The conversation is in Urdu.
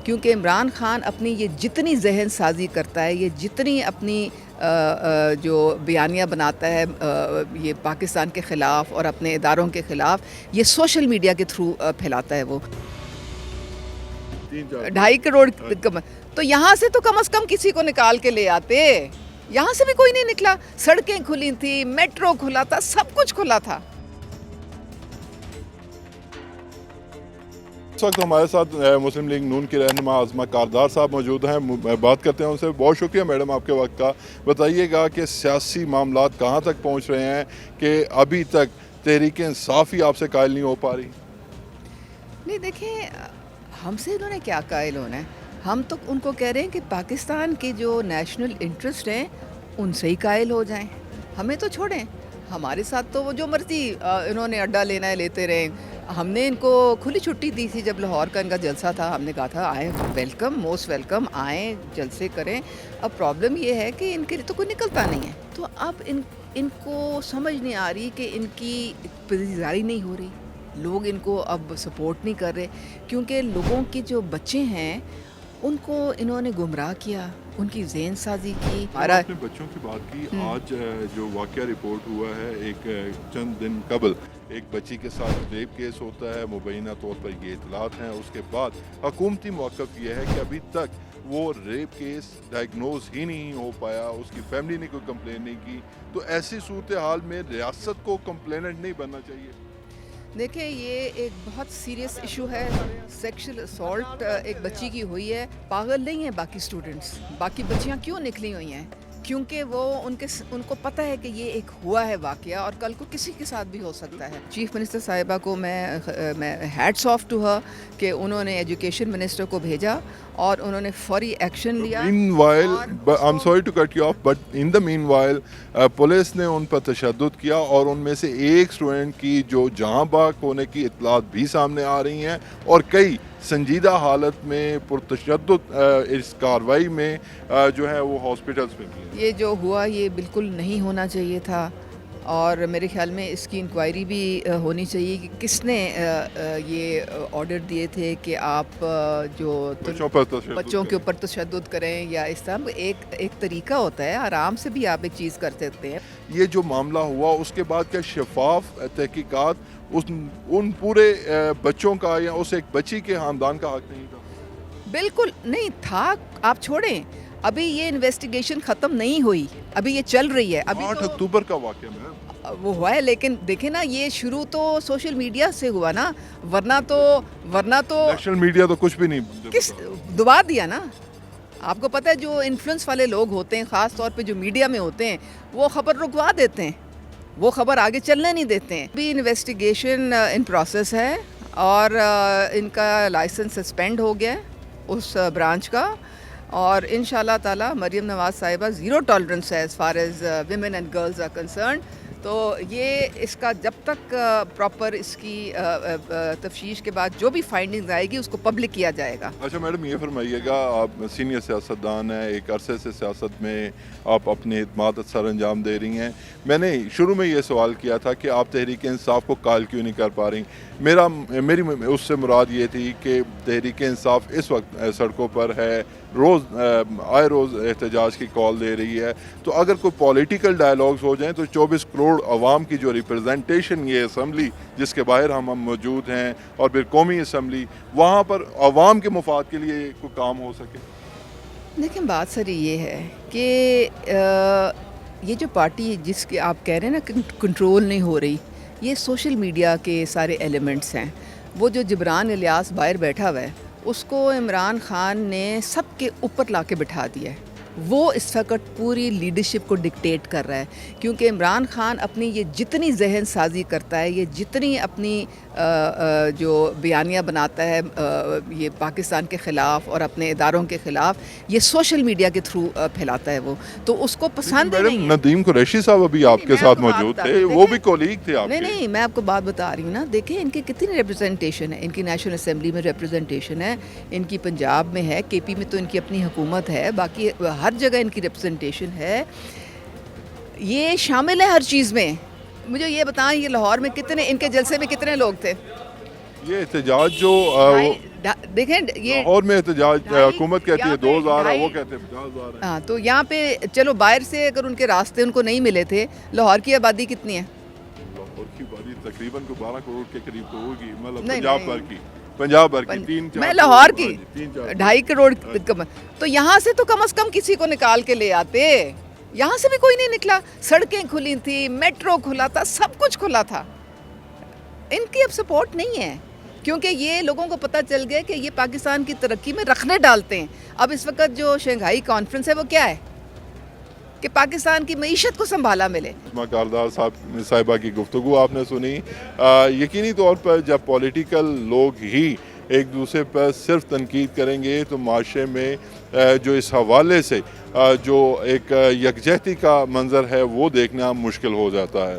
کیونکہ عمران خان اپنی یہ جتنی ذہن سازی کرتا ہے، یہ جتنی اپنی جو بیانیہ بناتا ہے یہ پاکستان کے خلاف اور اپنے اداروں کے خلاف، یہ سوشل میڈیا کے تھرو پھیلاتا ہے وہ 2.5 کروڑ تو یہاں سے تو کم از کم کسی کو نکال کے لے آتے. یہاں سے بھی کوئی نہیں نکلا. سڑکیں کھلی تھیں، میٹرو کھلا تھا، سب کچھ کھلا تھا. اس وقت ہمارے ساتھ مسلم لیگ نون کی رہنما عظمہ کاردار صاحب موجود ہیں. بات کرتے ہیں ان سے. بہت شکریہ میڈم آپ کے وقت کا. بتائیے گا کہ سیاسی معاملات کہاں تک پہنچ رہے ہیں کہ ابھی تک تحریک انصاف ہی آپ سے قائل نہیں ہو پا رہی؟ نہیں دیکھیں، ہم سے انہوں نے کیا قائل ہونا ہے. ہم تو ان کو کہہ رہے ہیں کہ پاکستان کے جو نیشنل انٹرسٹ ہیں ان سے ہی قائل ہو جائیں. ہمیں تو چھوڑیں. ہمارے ساتھ تو وہ جو مرضی انہوں نے اڈا لینا ہے لیتے رہیں. ہم نے ان کو کھلی چھٹی دی تھی جب لاہور کا ان کا جلسہ تھا. ہم نے کہا تھا آئیں، ویلکم، موسٹ ویلکم، آئیں جلسے کریں. اب پرابلم یہ ہے کہ ان کے لیے تو کوئی نکلتا نہیں ہے. تو اب ان کو سمجھ نہیں آ رہی کہ ان کی پذیرائی نہیں ہو رہی. لوگ ان کو اب سپورٹ نہیں کر رہے کیونکہ لوگوں کے جو بچے ہیں ان کو انہوں نے گمراہ کیا، ان کی ذہن سازی کی. آپ نے بچوں کی بات کی. آج جو واقعہ رپورٹ ہوا ہے، ایک چند دن قبل ایک بچی کے ساتھ ریپ کیس ہوتا ہے. مبینہ طور پر یہ اطلاعات ہیں. اس کے بعد حکومتی موقف یہ ہے کہ ابھی تک وہ ریپ کیس ڈائگنوز ہی نہیں ہو پایا. اس کی فیملی نے کوئی کمپلین نہیں کی. تو ایسی صورتحال میں ریاست کو کمپلیننٹ نہیں بننا چاہیے؟ دیکھیں، یہ ایک بہت سیریس ایشو ہے. سیکشل اسالٹ ایک بچی کی ہوئی ہے. پاگل نہیں ہیں باقی اسٹوڈنٹس. باقی بچیاں کیوں نکلی ہوئی ہیں؟ کیونکہ وہ ان کو پتہ ہے کہ یہ ایک ہوا ہے واقعہ اور کل کو کسی کے ساتھ بھی ہو سکتا ہے. چیف منسٹر صاحبہ کو میں ہیٹس آف ٹو ہر کہ انہوں نے ایجوکیشن منسٹر کو بھیجا اور انہوں نے فوری ایکشن لیا. I'm sorry to cut you off, but in the meanwhile police نے ان پر تشدد کیا اور ان میں سے ایک اسٹوڈنٹ کی جو جہاں بحق ہونے کی اطلاعات بھی سامنے آ رہی ہیں اور کئی سنجیدہ حالت میں پرتشدد اس کارروائی میں جو ہے وہ ہاسپٹلس میں بھی ہیں. یہ جو ہوا یہ بالکل نہیں ہونا چاہیے تھا اور میرے خیال میں اس کی انکوائری بھی ہونی چاہیے کہ کس نے یہ آرڈر دیے تھے کہ آپ جو بچوں کے اوپر تشدد کریں یا اس طرح. ایک طریقہ ہوتا ہے، آرام سے بھی آپ ایک چیز کر سکتے ہیں. یہ جو معاملہ ہوا اس کے بعد کیا شفاف تحقیقات ان پورے بچوں کا یا اس ایک بچی کے خاندان کا حق نہیں تھا؟ بالکل نہیں تھا. آپ چھوڑیں، ابھی یہ انویسٹیگیشن ختم نہیں ہوئی، ابھی یہ چل رہی ہے. ابھی 8 اکتوبر کا واقعہ میں وہ ہوا ہے، لیکن دیکھیں نا یہ شروع تو سوشل میڈیا سے ہوا نا، ورنہ تو نیشنل میڈیا تو کچھ بھی نہیں کس دبا دیا نا. آپ کو پتہ ہے جو انفلوئنس والے لوگ ہوتے ہیں، خاص طور پہ جو میڈیا میں ہوتے ہیں، وہ خبر رکوا دیتے ہیں، وہ خبر آگے چلنے نہیں دیتے ہیں. ابھی انویسٹیگیشن ان پروسیس ہے اور ان کا لائسنس سسپینڈ ہو گیا اس برانچ کا اور انشاءاللہ تعالی مریم نواز صاحبہ زیرو ٹالرنس ہے as far as women and girls are concerned. تو یہ اس کا جب تک پراپر اس کی تفتیش کے بعد جو بھی فائنڈنگز آئے گی اس کو پبلک کیا جائے گا. اچھا میڈم، یہ فرمائیے گا، آپ سینئر سیاستدان ہیں، ایک عرصے سے سیاست میں آپ اپنے خدمات سر انجام دے رہی ہیں. میں نے شروع میں یہ سوال کیا تھا کہ آپ تحریک انصاف کو قائل کیوں نہیں کر پا رہی. میری اس سے مراد یہ تھی کہ تحریک انصاف اس وقت سڑکوں پر ہے، آئے روز احتجاج کی کال دے رہی ہے. تو اگر کوئی پولیٹیکل ڈائلاگز ہو جائیں تو 24 کروڑ عوام کی جو ریپرزنٹیشن یہ اسمبلی جس کے باہر ہم موجود ہیں اور پھر قومی اسمبلی، وہاں پر عوام کے مفاد کے لیے کوئی کام ہو سکے. لیکن بات سر یہ ہے کہ یہ جو پارٹی جس کے آپ کہہ رہے ہیں نا کنٹرول نہیں ہو رہی، یہ سوشل میڈیا کے سارے ایلیمنٹس ہیں. وہ جو جبران الیاس باہر بیٹھا ہوا ہے اس کو عمران خان نے سب کے اوپر لا کے بٹھا دیا ہے. وہ اس وقت پوری لیڈرشپ کو ڈکٹیٹ کر رہا ہے کیونکہ عمران خان اپنی یہ جتنی ذہن سازی کرتا ہے، یہ جتنی اپنی جو بیانیہ بناتا ہے یہ پاکستان کے خلاف اور اپنے اداروں کے خلاف، یہ سوشل میڈیا کے تھرو پھیلاتا ہے. وہ تو اس کو پسند نہیں ہے. ندیم قریشی صاحب ابھی آپ کے ساتھ موجود تھے، وہ بھی کولیگ تھے آپ کے. نہیں، میں آپ کو بات بتا رہی ہوں نا. دیکھیں ان کی کتنی ریپرزنٹیشن ہے. ان کی نیشنل اسمبلی میں ریپرزنٹیشن ہے، ان کی پنجاب میں ہے، کے پی میں تو ان کی اپنی حکومت ہے، باقی ہر جگہ ان کی ریپرزنٹیشن ہے. یہ شامل ہے ہر چیز میں. مجھے یہ بتائیں یہ لاہور میں کتنے ان کے جلسے میں کتنے لوگ تھے؟ یہ احتجاج جو دیکھیں یہ لاہور میں احتجاج حکومت کہتی ہے یہاں پہ 2000 ہے، وہ ڈھائی- کہتے ہیں 50,000 ہے. ہاں تو یہاں پہ چلو باہر سے اگر ان کے راستے ان کو نہیں ملے تھے، لاہور کی آبادی کتنی ہے؟ لاہور کی باری تقریباً کو 12 کروڑ کے قریب تو ہوگی، مطلب نہیں، پنجاب نہیں. بھر کی، پنجاب بھر کی 3-4 میں لاہور کی 3-4 2.5 کروڑ تو یہاں سے تو کم از کم کسی کو نکال کے لے آتے. یہاں سے بھی کوئی نہیں نکلا. سڑکیں کھلی تھی، میٹرو کھلا تھا، سب کچھ کھلا تھا. ان کی اب سپورٹ نہیں ہے کیونکہ یہ لوگوں کو پتہ چل گیا کہ یہ پاکستان کی ترقی میں رخنے ڈالتے ہیں. اب اس وقت جو شنگھائی کانفرنس ہے وہ کیا ہے کہ پاکستان کی معیشت کو سنبھالا ملے. کاردار صاحبہ کی گفتگو آپ نے سنی. یقینی طور پر جب پولیٹیکل لوگ ہی ایک دوسرے پر صرف تنقید کریں گے تو معاشرے میں جو اس حوالے سے جو ایک یکجہتی کا منظر ہے وہ دیکھنا مشکل ہو جاتا ہے.